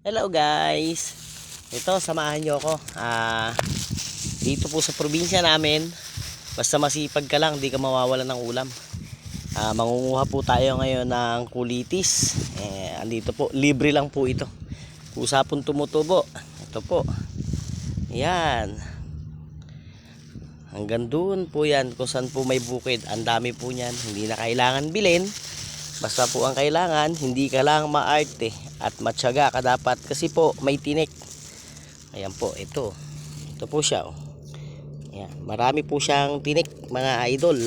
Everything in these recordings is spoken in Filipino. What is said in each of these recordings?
Hello guys. Ito, samahan nyo ako. Dito po sa probinsya namin, basta masipag ka lang, di ka mawawalan ng ulam. Mangunguha po tayo ngayon ng kulitis. Andito po, libre lang po ito. Kusa pong tumutubo. Ito po. Yan. Hanggang doon po yan, kung saan po may bukid. Ang dami po niyan. Hindi na kailangan bilhin. Basta po ang kailangan, hindi ka lang maarte at matyaga ka dapat kasi po may tinik. Ayan po, ito. Ito po siya. Oh. Ayan, marami po siyang tinik mga idol.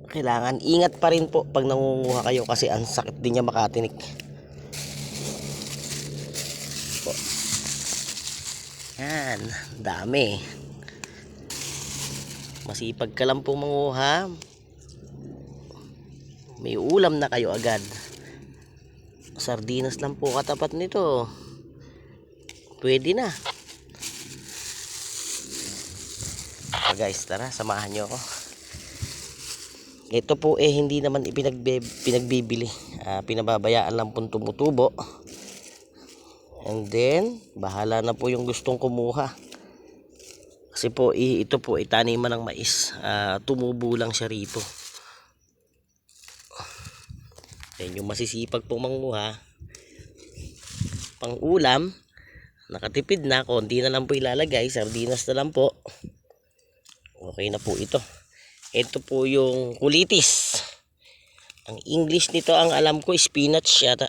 Kailangan ingat pa rin po pag nangunguha kayo kasi ang sakit din niya makatinik. Po. Yan, dami. Masipag ka lang po manguha. May ulam na kayo agad. Sardinas lang po katapat nito. Pwede na. Guys, tara, samahan nyo ako. Ito po hindi naman pinagbibili. Pinababayaan lang po tumutubo. And then, bahala na po yung gustong kumuha. Kasi po, ito po itaniman ng mais. Tumubo lang siya rito. Then yung masisipag pong manguha, pang ulam, nakatipid na, konti na lang po ilalagay, sardinas na lang po. Okay na po ito. Ito po yung kulitis. Ang English nito, ang alam ko, spinach yata.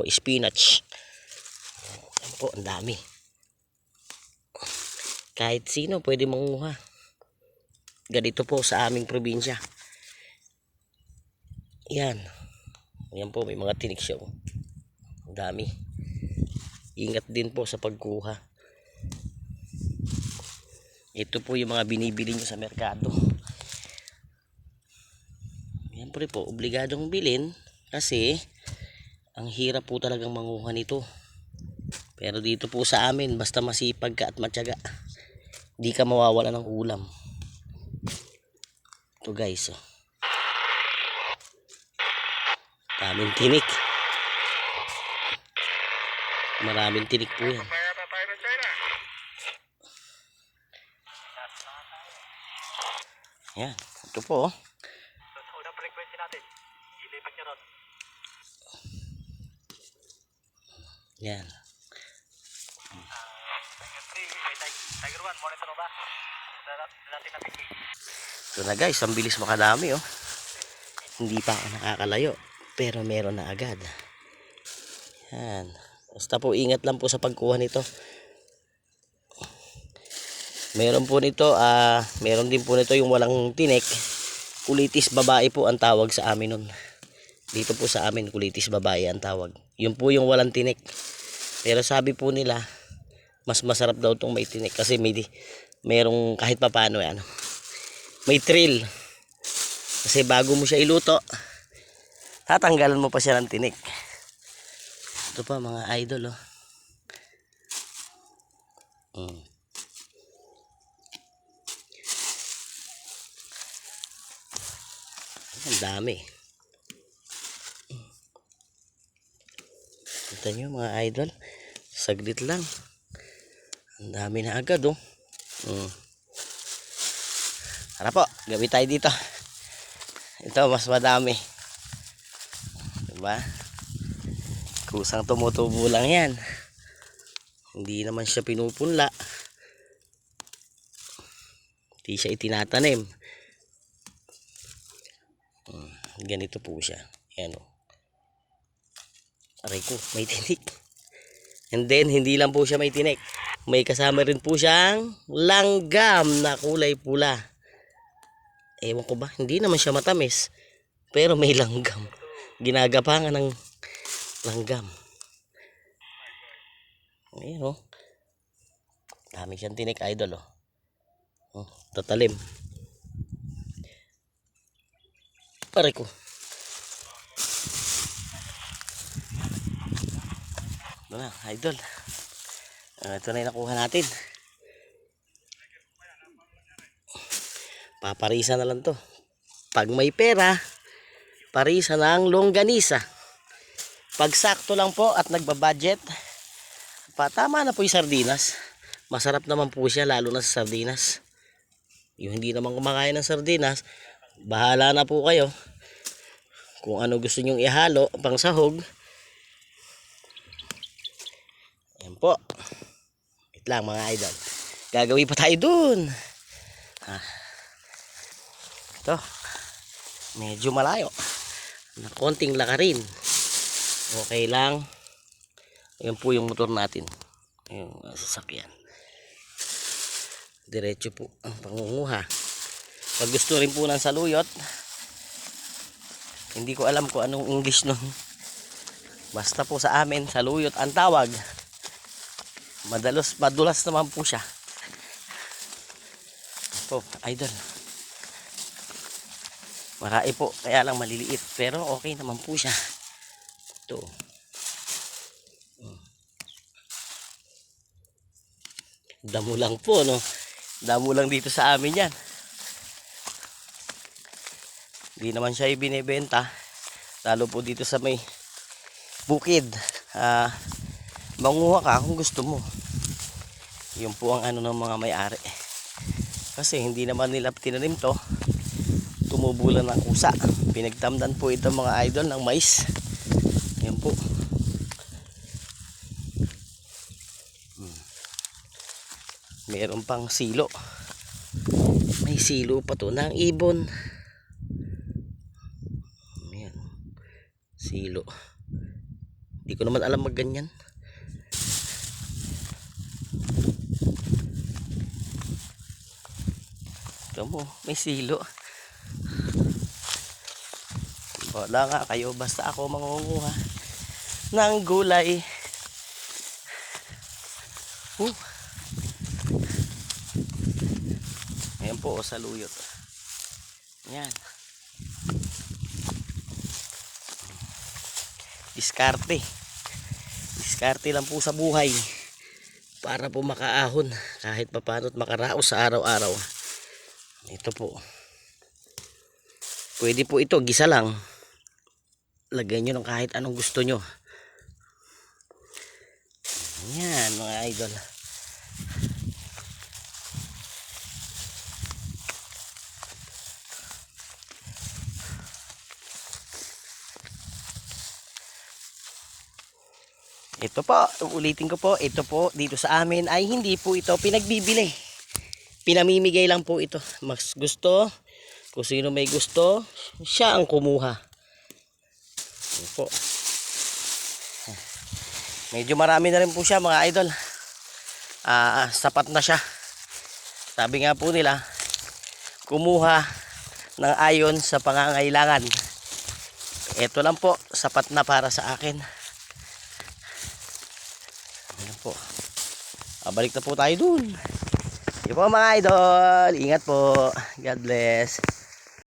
Spinach. Ayan po, ang dami. Kahit sino pwede manguha. Ganito po sa aming probinsya. Yan. Ayan po, may mga tinik siya. Ang dami. Ingat din po sa pagkuha. Ito po yung mga binibili nyo sa merkado. Yan po rin po, obligadong bilhin kasi ang hirap po talagang manguha nito. Pero dito po sa amin, basta masipag ka at matyaga, di ka mawawala ng ulam. Ito guys, daming tinik. Maraming tinik po yan. Yan, ito po. Unang frequency natin, ilipat nyo ron. Yan. Tiger 1, monitor mo ba? Natin na piki. Ito na guys, ang bilis makadami oh. Hindi pa ako nakakalayo, pero meron na agad. Yan. Basta po ingat lang po sa pagkuha nito. Meron po nito, meron din po nito yung walang tinik. Kulitis babae po ang tawag sa amin nun. Dito po sa amin, kulitis babae ang tawag. Yun po yung walang tinik. Pero sabi po nila, mas masarap daw itong may tinik kasi merong kahit papano may thrill. Kasi bago mo siya iluto, tatanggalan mo pa siya ng tinik. Ito pa mga idol oh. Ang dami. Kita nyo mga idol, saglit lang. Ang dami na agad oh. Tara po, gabi tayo dito. Ito mas madami. Diba? Kusang tumutubo lang yan. Hindi naman siya pinupunla. Hindi siya itinatanim. Ganito po siya. Ayan o. Aray ko, may tinik. And then, hindi lang po siya may tinik. May kasama rin po siyang langgam na kulay pula. Ewan ko ba, hindi naman siya matamis. Pero may langgam. Ginagapangan ng langgam. Ayan o. Dami siyang tinik idol o. Tatalim. Aray ko. Ito na, idol. Ito na yung nakuha natin. Paparisa na lang to. Pag may pera, parisa ng longganisa. Pag sakto lang po at nagbabudget, tama na po yung sardinas. Masarap naman po siya, lalo na sa sardinas. Yung hindi naman kumakain ng sardinas, bahala na po kayo. Kung ano gusto nyong ihalo pang sahog. Ayan po. Wait lang mga idol. Gagawin pa tayo dun. Ito. Medyo malayo. Na konting lakarin. Okay lang. Ayan po yung motor natin. Yung sasakyan. Diretso po ang pangunguha. Pag gusto rin po ng saluyot, hindi ko alam kung anong English nun. Basta po sa amin, saluyot ang tawag. Madulas naman po siya. Po, idol. Marami po, kaya lang maliliit. Pero okay naman po siya. Ito. Damo lang po, no? Damo lang dito sa amin yan. Hindi naman siya ibinebenta. Lalo po dito sa may bukid. Manguha ka kung gusto mo. Yun po ang ano ng mga may-ari. Kasi hindi naman nila tinanim to. Tumubo lang ng kusa. Pinagtamdan po ito mga idol ng mais. Yan po. Meron pang silo. May silo pa to ng ibon. Ayan. Silo. Hindi ko naman alam magganyan. Ito mo, may silo. Wala nga kayo, basta ako mangunguha ng gulay. Ayan po, saluyot. Ayan. Diskarte. Diskarte lang po sa buhay. Para po makaahon kahit papaano at makaraos sa araw-araw. Ito po. Pwede po ito, gisa lang. Lagyan nyo ng kahit anong gusto nyo. Ayan mga idol. Ito po, ulitin ko po, ito po dito sa amin ay hindi po ito pinagbibili. Pinamimigay lang po ito. Mas gusto, kung sino may gusto, siya ang kumuha. Ito po. Medyo marami na rin po siya mga idol. Sapat na siya. Sabi nga po nila, kumuha ng ayon sa pangangailangan. Ito lang po, sapat na para sa akin. Ayan po. Balik na po tayo dun. Yun po mga idol. Ingat po. God bless.